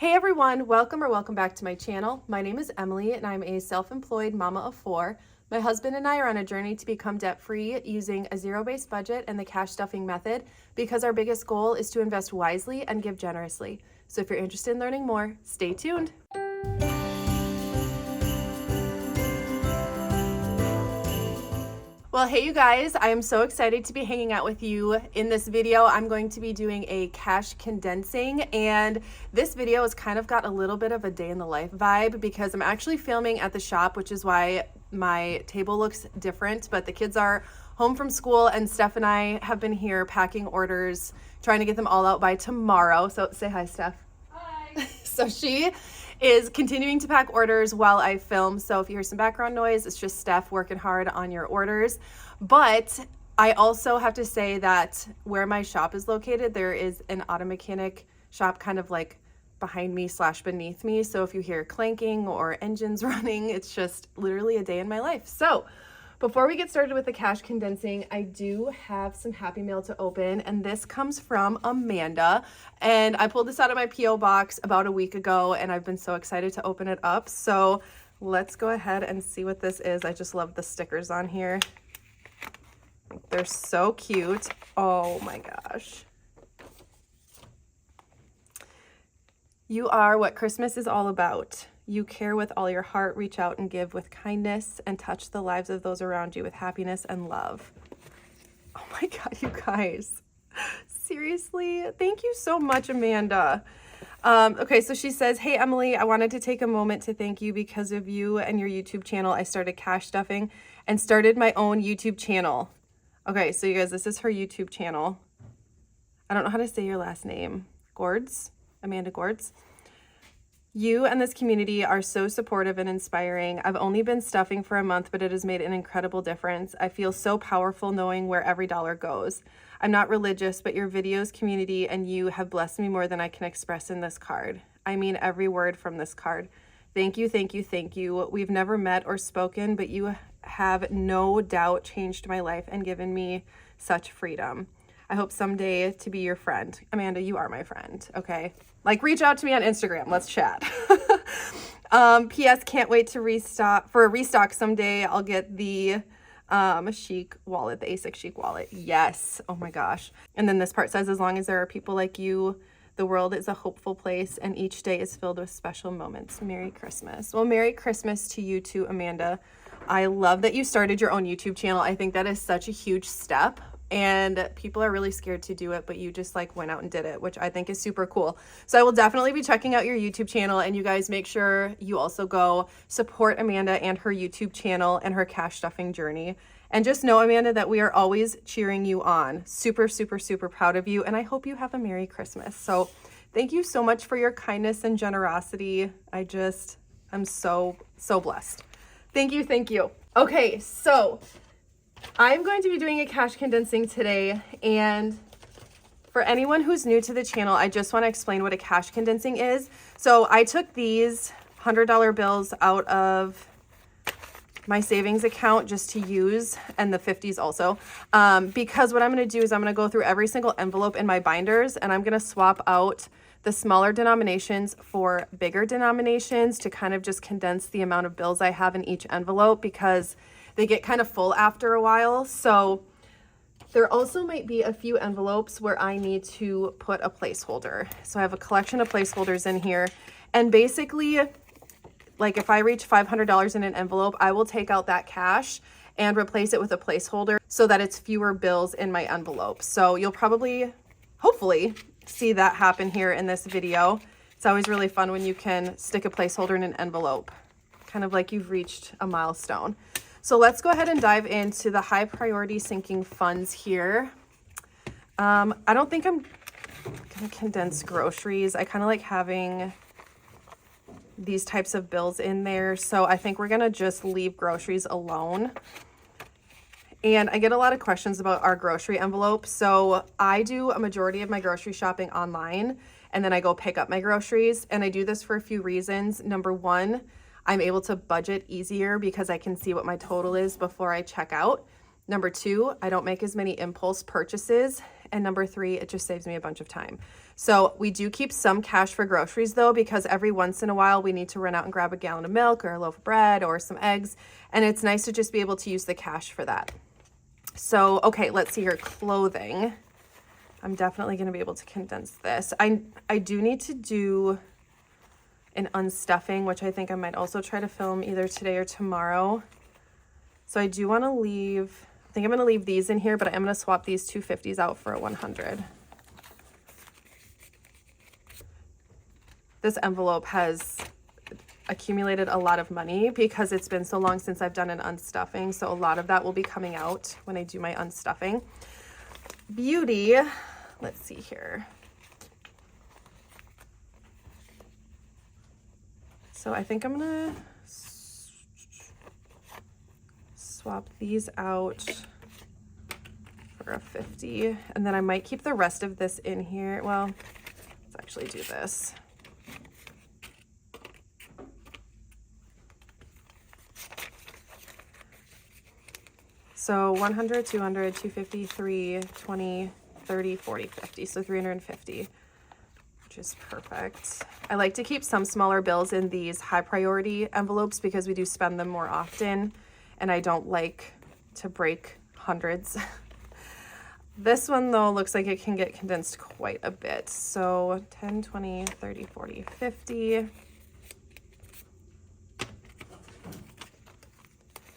Hey everyone, welcome back to my channel. My name is Emily and I'm a self-employed mama of 4. My husband and I are on a journey to become debt-free using a zero-based budget and the cash stuffing method because our biggest goal is to invest wisely and give generously. So if you're interested in learning more, stay tuned. Well, hey you guys, I am so excited to be hanging out with you. In this video, I'm going to be doing a cash condensing, and this video has kind of got a little bit of a day in the life vibe because I'm actually filming at the shop, which is why my table looks different, but the kids are home from school and Steph and I have been here packing orders, trying to get them all out by tomorrow. So say hi, Steph. Hi. So she is continuing to pack orders while I film. So if you hear some background noise, it's just Steph working hard on your orders. But I also have to say that where my shop is located, there is an auto mechanic shop kind of like behind me / beneath me. So if you hear clanking or engines running, it's just literally a day in my life. So before we get started with the cash condensing, I do have some happy mail to open, and this comes from Amanda. And I pulled this out of my P.O. box about a week ago, and I've been so excited to open it up. So let's go ahead and see what this is. I just love the stickers on here. They're so cute. Oh my gosh. You are what Christmas is all about. You care with all your heart, reach out and give with kindness, and touch the lives of those around you with happiness and love. Oh my God, you guys. Seriously? Thank you so much, Amanda. Okay, so she says, hey, Emily, I wanted to take a moment to thank you because of you and your YouTube channel. I started cash stuffing and started my own YouTube channel. Okay, so you guys, this is her YouTube channel. I don't know how to say your last name. Gords? Amanda Gords. You and this community are so supportive and inspiring. I've only been stuffing for a month, but it has made an incredible difference. I feel so powerful knowing where every dollar goes. I'm not religious, but your videos, community, and you have blessed me more than I can express in this card. I mean every word from this card. Thank you, thank you, thank you. We've never met or spoken, but you have no doubt changed my life and given me such freedom. I hope someday to be your friend. Amanda, you are my friend, okay? Like, reach out to me on Instagram. Let's chat. P.S. Can't wait to restock someday. I'll get the chic wallet, the ASIC chic wallet. Yes. Oh my gosh. And then this part says, as long as there are people like you, the world is a hopeful place and each day is filled with special moments. Merry Christmas. Well, Merry Christmas to you too, Amanda. I love that you started your own YouTube channel. I think that is such a huge step. And people are really scared to do it, but you just like went out and did it, which I think is super cool. So I will definitely be checking out your YouTube channel, and you guys make sure you also go support Amanda and her YouTube channel and her cash stuffing journey. And just know, Amanda, that we are always cheering you on. Super, super, super proud of you. And I hope you have a Merry Christmas. So thank you so much for your kindness and generosity. I'm so, so blessed. Thank you. Thank you. Okay, so I'm going to be doing a cash condensing today, and for anyone who's new to the channel, I just want to explain what a cash condensing is. So I took these $100 bills out of my savings account just to use, and the 50s also, because what I'm going to do is I'm going to go through every single envelope in my binders, and I'm going to swap out the smaller denominations for bigger denominations to kind of just condense the amount of bills I have in each envelope, because they get kind of full after a while. So there also might be a few envelopes where I need to put a placeholder. So I have a collection of placeholders in here. And basically, like if I reach $500 in an envelope, I will take out that cash and replace it with a placeholder so that it's fewer bills in my envelope. So you'll probably, hopefully, see that happen here in this video. It's always really fun when you can stick a placeholder in an envelope, kind of like you've reached a milestone. So let's go ahead and dive into the high priority sinking funds here. I don't think I'm gonna condense groceries. I kind of like having these types of bills in there. So I think we're gonna just leave groceries alone. And I get a lot of questions about our grocery envelope. So I do a majority of my grocery shopping online, and then I go pick up my groceries. And I do this for a few reasons. Number one, I'm able to budget easier because I can see what my total is before I check out. Number two, I don't make as many impulse purchases. And number 3, it just saves me a bunch of time. So we do keep some cash for groceries though, because every once in a while we need to run out and grab a gallon of milk or a loaf of bread or some eggs. And it's nice to just be able to use the cash for that. So, okay, let's see here. Clothing. I'm definitely going to be able to condense this. I do need to do an unstuffing, which I think I might also try to film either today or tomorrow. So I do want to leave, I think I'm going to leave these in here, but I am going to swap these 250s out for a 100. This envelope has accumulated a lot of money because it's been so long since I've done an unstuffing. So a lot of that will be coming out when I do my unstuffing. Beauty, let's see here. So I think I'm gonna swap these out for a 50, and then I might keep the rest of this in here. Well, let's actually do this. So 100, 200, 250, 3, 20, 30, 40, 50. So 350, which is perfect. I like to keep some smaller bills in these high priority envelopes because we do spend them more often, and I don't like to break hundreds. This one though looks like it can get condensed quite a bit. So 10, 20, 30, 40, 50.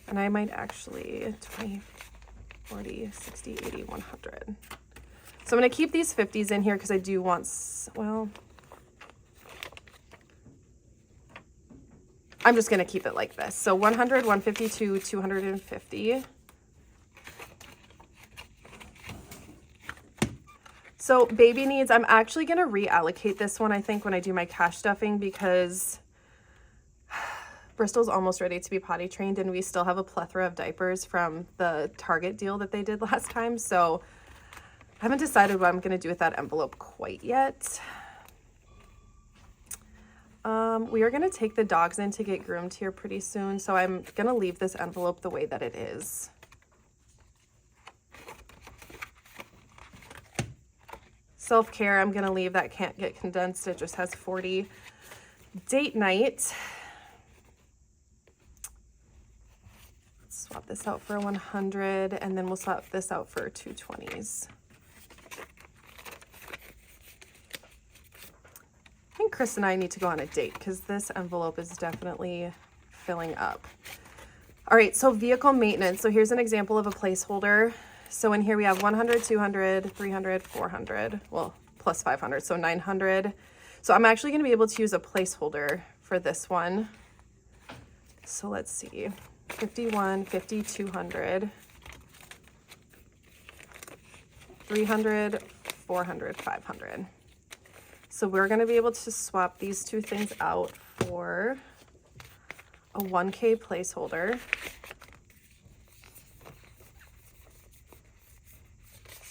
And I might actually 20, 40, 60, 80, 100. So I'm going to keep these 50s in here because I do want, well, I'm just going to keep it like this. So 100, 152, 250. So baby needs, I'm actually going to reallocate this one, I think, when I do my cash stuffing, because Bristol's almost ready to be potty trained, and we still have a plethora of diapers from the Target deal that they did last time. So I haven't decided what I'm going to do with that envelope quite yet. We are going to take the dogs in to get groomed here pretty soon. So I'm going to leave this envelope the way that it is. Self-care, I'm going to leave. That can't get condensed. It just has 40. Date night. Swap this out for a 100, and then we'll swap this out for 220s. I think Chris and I need to go on a date because this envelope is definitely filling up. All right, so vehicle maintenance. So here's an example of a placeholder. So in here we have 100, 200, 300, 400, well, plus 500, so 900. So I'm actually going to be able to use a placeholder for this one. So let's see. 51, 50, 200, 300, 400, 500. So we're going to be able to swap these two things out for a 1K placeholder.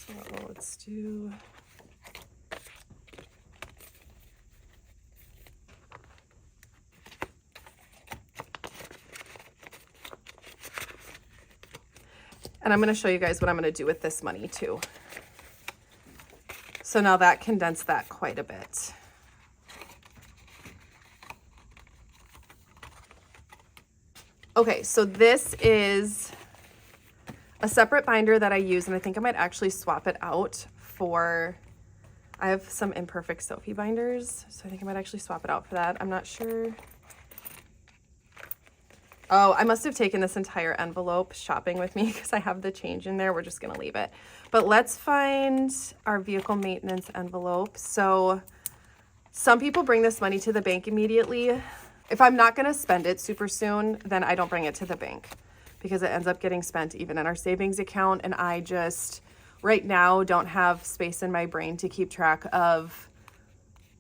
So let's do... And I'm going to show you guys what I'm going to do with this money too. So now that condensed that quite a bit. Okay, so this is a separate binder that I use, and I think I might actually swap it out for, I have some imperfect Sophie binders, so I think I might actually swap it out for that. I'm not sure. Oh, I must have taken this entire envelope shopping with me because I have the change in there. We're just going to leave it. But let's find our vehicle maintenance envelope. So some people bring this money to the bank immediately. If I'm not going to spend it super soon, then I don't bring it to the bank because it ends up getting spent even in our savings account. And I just right now don't have space in my brain to keep track of,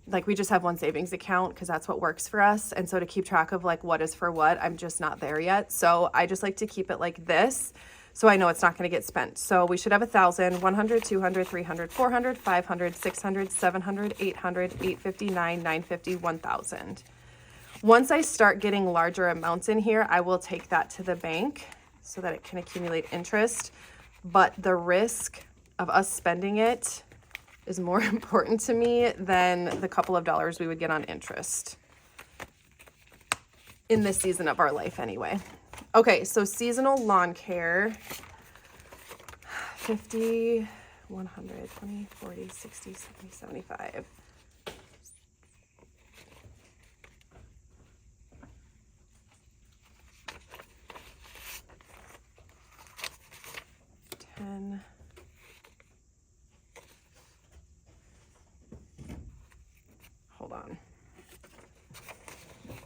like, we just have one savings account because that's what works for us. And so to keep track of like what is for what, I'm just not there yet. So I just like to keep it like this so I know it's not going to get spent. So we should have 1,000, 100, 200, 300, 400, 500, 600, 700, 800, 859, 950, 1,000. Once I start getting larger amounts in here, I will take that to the bank so that it can accumulate interest. But the risk of us spending it is more important to me than the couple of dollars we would get on interest in this season of our life anyway. Okay, so seasonal lawn care, 50, 100, 20, 40, 60, 70, 75. Hold on.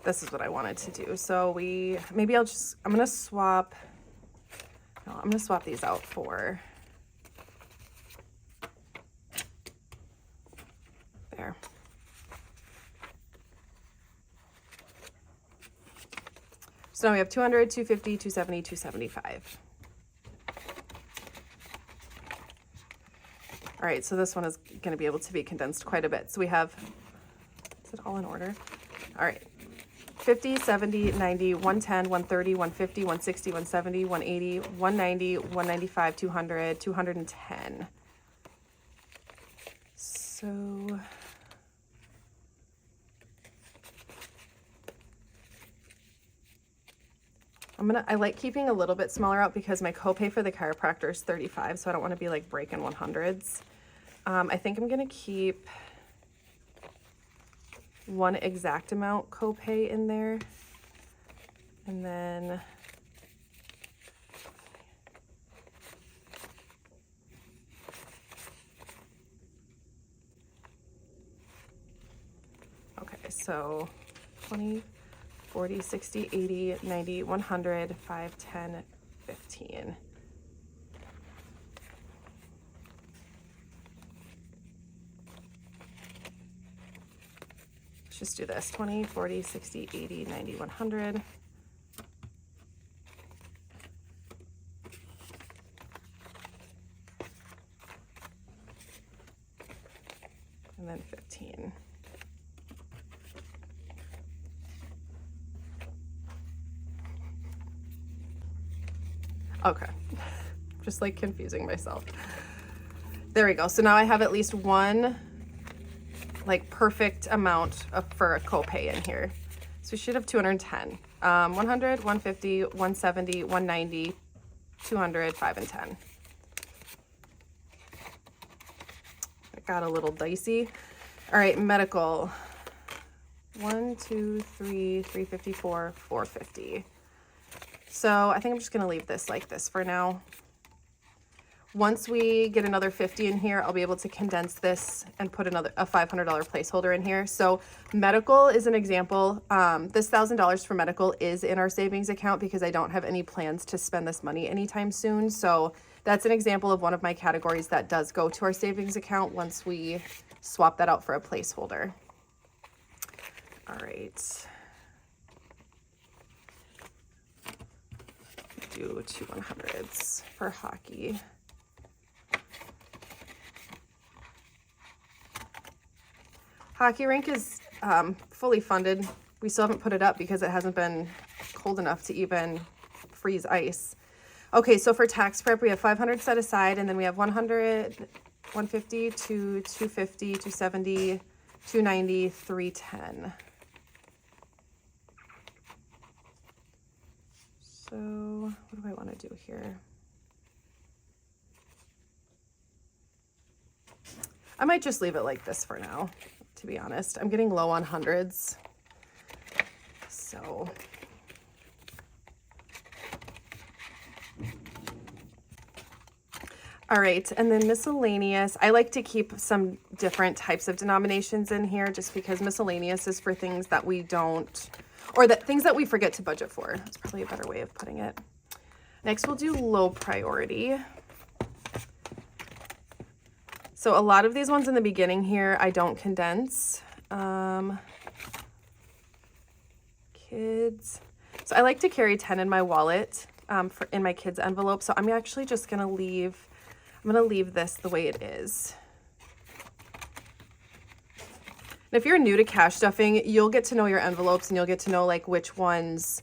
This is what I wanted to do. So I'm gonna swap these out for there. So now we have 200, 250, 270, 275. All right, so this one is going to be able to be condensed quite a bit. So we have, is it all in order? All right, 50, 70, 90, 110, 130, 150, 160, 170, 180, 190, 195, 200, 210. So I like keeping a little bit smaller out because my copay for the chiropractor is 35, so I don't want to be like breaking 100s. I think I'm going to keep one exact amount copay in there. And then okay, so 20, 40, 60, 80, 90, 100, 5, 10, 15. Let's just do this. 20, 40, 60, 80, 90, 100. And then 15. Okay, just like confusing myself. There we go. So now I have at least one like perfect amount for a copay in here. So we should have 210, 100, 150, 170, 190, 200, 5, and 10. It got a little dicey. All right, medical. 1, 2, 3, 354, 450. So I think I'm just going to leave this like this for now. Once we get another 50 in here, I'll be able to condense this and put a $500 placeholder in here. So medical is an example. This $1,000 for medical is in our savings account because I don't have any plans to spend this money anytime soon. So that's an example of one of my categories that does go to our savings account once we swap that out for a placeholder. All right. Do 2 100s for hockey. Hockey rink is fully funded. We still haven't put it up because it hasn't been cold enough to even freeze ice. Okay, so for tax prep, we have 500 set aside, and then we have 100, 150, 250, 270, 290, 310. So what do I want to do here? I might just leave it like this for now, to be honest. I'm getting low on hundreds. So all right, and then miscellaneous. I like to keep some different types of denominations in here just because miscellaneous is for things that we don't, or that things that we forget to budget for. That's probably a better way of putting it. Next, we'll do low priority. So a lot of these ones in the beginning here, I don't condense. Kids. So I like to carry 10 in my wallet in my kids' envelope. So I'm actually just gonna leave, this the way it is. And if you're new to cash stuffing, you'll get to know your envelopes and you'll get to know like which ones,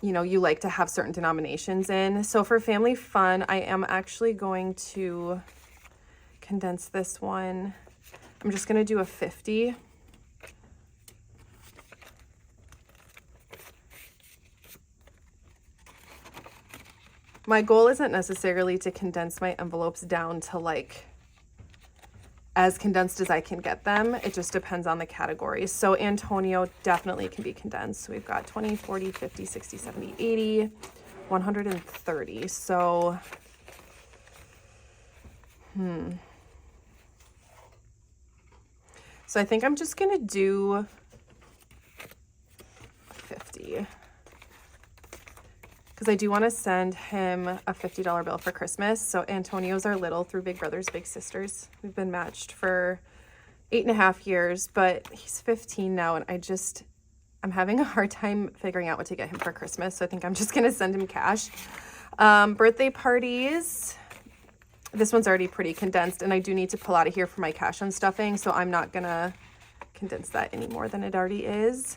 you know, you like to have certain denominations in. So for family fun, I am actually going to condense this one. I'm just gonna do a 50. My goal isn't necessarily to condense my envelopes down to like as condensed as I can get them. It just depends on the categories. So Antonio definitely can be condensed. So we've got 20, 40, 50, 60, 70, 80, 130. So, So I think I'm just gonna do 50. Because I do want to send him a $50 bill for Christmas. So Antonio's our little through Big Brothers Big Sisters. We've been matched for 8.5 years, but he's 15 now, and I'm having a hard time figuring out what to get him for Christmas. So I think I'm just going to send him cash. Birthday parties. This one's already pretty condensed, and I do need to pull out of here for my cash on stuffing, so I'm not going to condense that any more than it already is.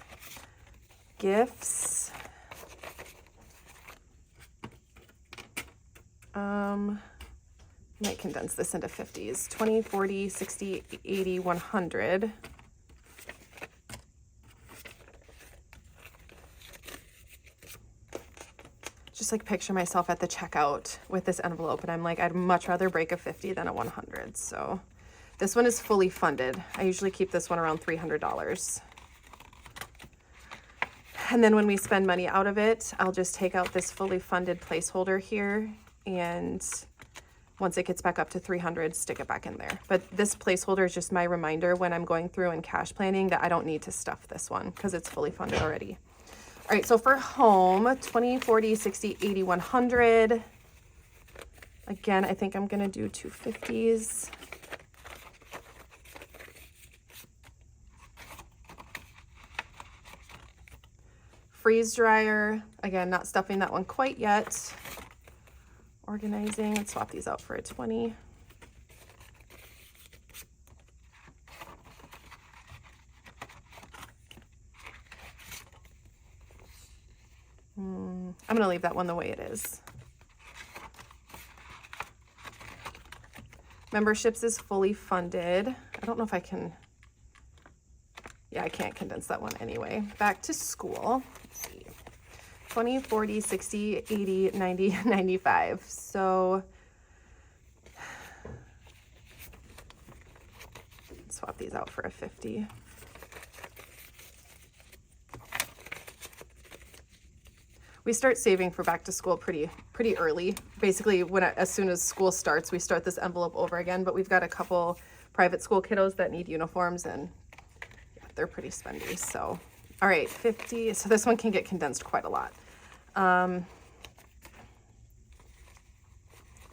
Gifts. Might condense this into 50s. 20, 40, 60, 80, 100. Just like picture myself at the checkout with this envelope, and I'm like, I'd much rather break a 50 than a 100. So this one is fully funded. I usually keep this one around $300. And then when we spend money out of it, I'll just take out this fully funded placeholder here, and once it gets back up to 300, stick it back in there. But this placeholder is just my reminder when I'm going through and cash planning that I don't need to stuff this one because it's fully funded already. All right, so for home, 20, 40, 60, 80, 100. Again, I think I'm gonna do 250s. Freeze dryer, again, not stuffing that one quite yet. Organizing, let's swap these out for a 20. I'm gonna leave that one the way it is. Memberships is fully funded. I don't know if I can, yeah, I can't condense that one anyway. Back to school, let's see. 20, 40, 60, 80, 90, 95. So swap these out for a 50. We start saving for back to school pretty early. Basically, as soon as school starts, we start this envelope over again, but we've got a couple private school kiddos that need uniforms, and yeah, they're pretty spendy. So, all right, 50. So this one can get condensed quite a lot.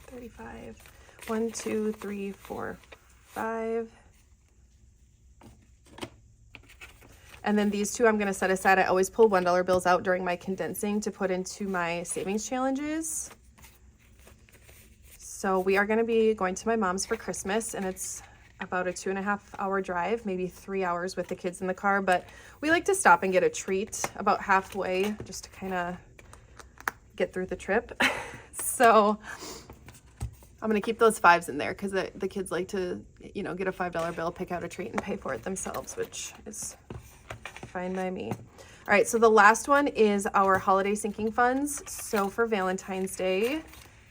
35, 1, 2, 3, 4, 5. And then these two I'm gonna set aside. I always pull $1 bills out during my condensing to put into my savings challenges. So we are gonna be going to my mom's for Christmas, and it's about a 2.5-hour drive, maybe 3 hours with the kids in the car, but we like to stop and get a treat about halfway just to kind of get through the trip. So I'm gonna keep those 5s in there because the kids like to, you know, get a $5 bill, pick out a treat, and pay for it themselves, which is fine by me. All right, so the last one is our holiday sinking funds. So for Valentine's Day,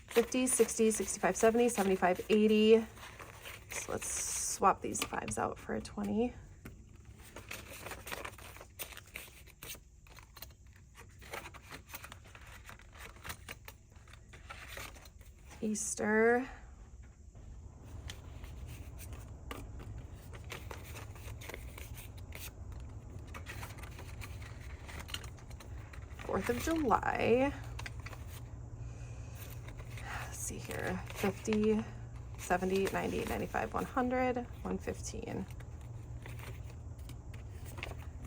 50, 60, 65, 70, 75, 80. So let's swap these 5s out for a 20. Easter. Fourth of July. Let's see here. 50, 70, 90, 95, 100, 115.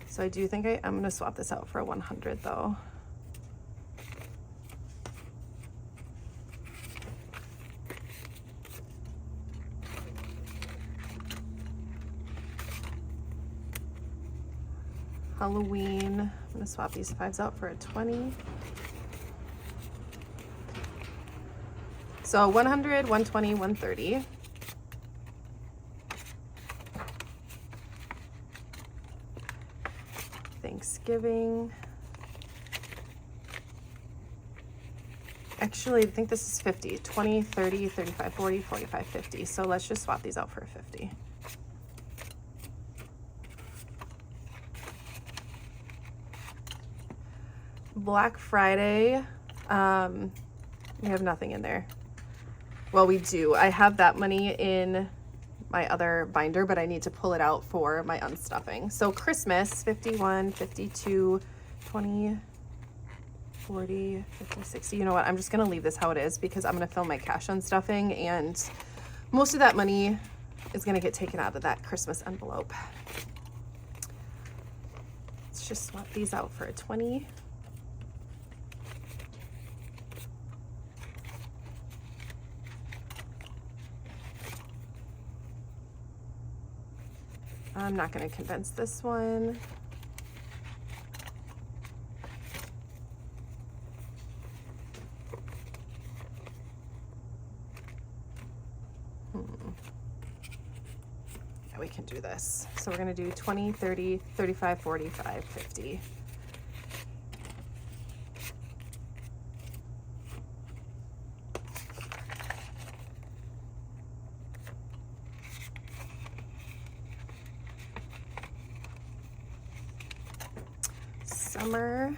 So I do think I'm gonna swap this out for a 100 though. Halloween, I'm gonna swap these 5s out for a 20. So 100, 120, 130. Thanksgiving. Actually, I think this is 50. 20, 30, 35, 40, 45, 50. So let's just swap these out for a 50. Black Friday, we have nothing in there. Well, we do. I have that money in my other binder, but I need to pull it out for my unstuffing. So Christmas, 51, 52, 20, 40, 50, 60. You know what? I'm just going to leave this how it is because I'm going to fill my cash unstuffing, and most of that money is going to get taken out of that Christmas envelope. Let's just swap these out for a 20. I'm not going to condense this one. Yeah, we can do this. So we're going to do 20, 30, 35, 45, 50. Summer.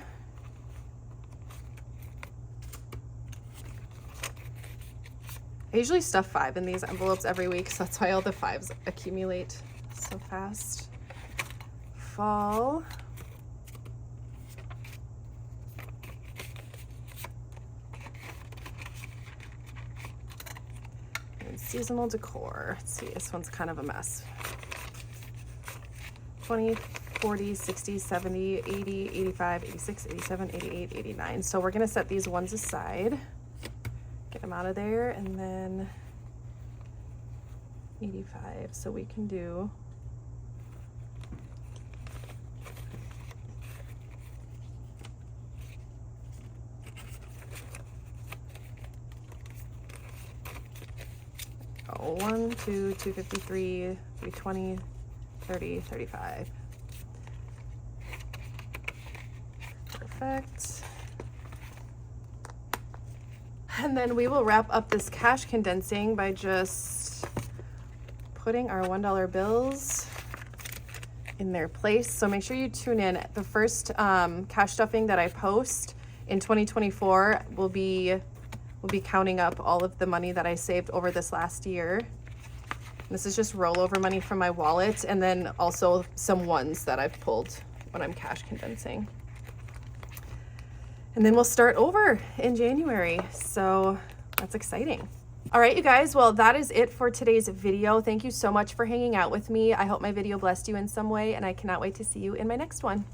I usually stuff 5 in these envelopes every week, so that's why all the 5s accumulate so fast. Fall. And seasonal decor. Let's see, this one's kind of a mess. 20, 40, 60, 70, 80, 85, 86, 87, 88, 89. So we're gonna set these ones aside. Get them out of there, and then 85. So we can do oh, 1, 2, 253, 320, 30, 35. Perfect. And then we will wrap up this cash condensing by just putting our $1 bills in their place. So make sure you tune in. The first cash stuffing that I post in 2024 will be counting up all of the money that I saved over this last year. This is just rollover money from my wallet, and then also some ones that I've pulled when I'm cash condensing. And then we'll start over in January. So that's exciting. All right, you guys, well, that is it for today's video. Thank you so much for hanging out with me. I hope my video blessed you in some way, and I cannot wait to see you in my next one.